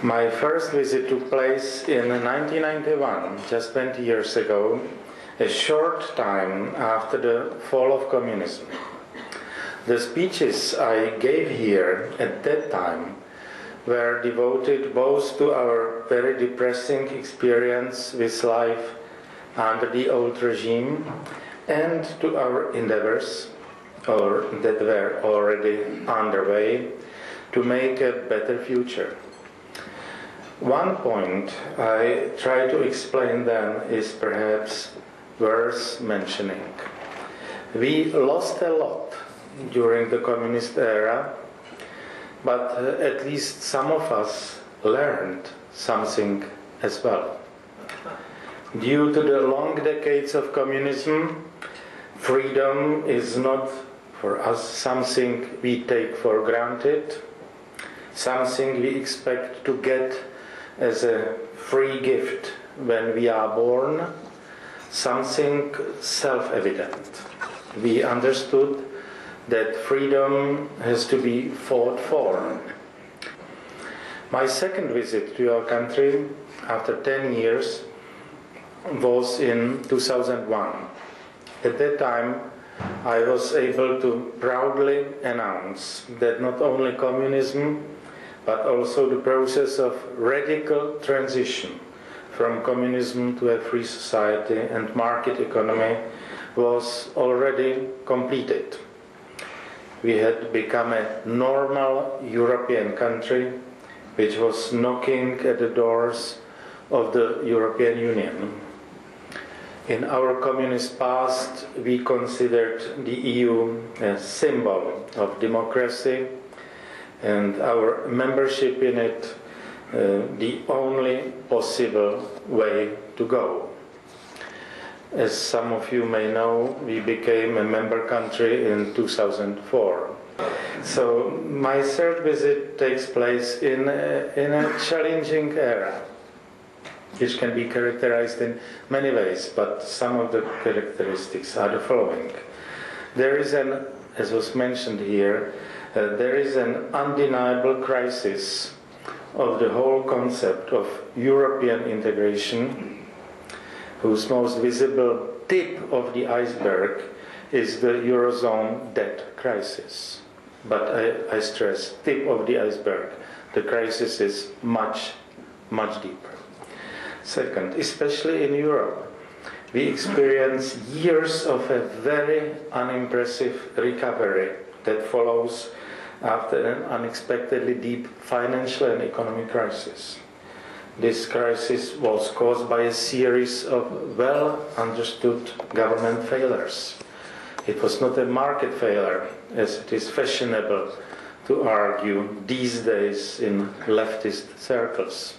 My first visit took place in 1991, just 20 years ago, a short time after the fall of communism. The speeches I gave here at that time were devoted both to our very depressing experience with life under the old regime and to our endeavors, or that were already underway, to make a better future. One point I try to explain then is perhaps worth mentioning. We lost a lot during the communist era, but at least some of us learned something as well. Due to the long decades of communism, freedom is not for us something we take for granted, something we expect to get as a free gift when we are born, something self-evident. We understood that freedom has to be fought for. My second visit to your country, after 10 years, was in 2001. At that time, I was able to proudly announce that not only communism, but also the process of radical transition from communism to a free society and market economy was already completed. We had become a normal European country which was knocking at the doors of the European Union. In our communist past, we considered the EU a symbol of democracy and our membership in it the only possible way to go. As some of you may know, we became a member country in 2004. So my third visit takes place in a challenging era, which can be characterized in many ways, but some of the characteristics are the following. There is as was mentioned here, there is an undeniable crisis of the whole concept of European integration, whose most visible tip of the iceberg is the Eurozone debt crisis. But I stress, tip of the iceberg. The crisis is much, much deeper. Second, especially in Europe, we experience years of a very unimpressive recovery that follows after an unexpectedly deep financial and economic crisis. This crisis was caused by a series of well-understood government failures. It was not a market failure, as it is fashionable to argue these days in leftist circles.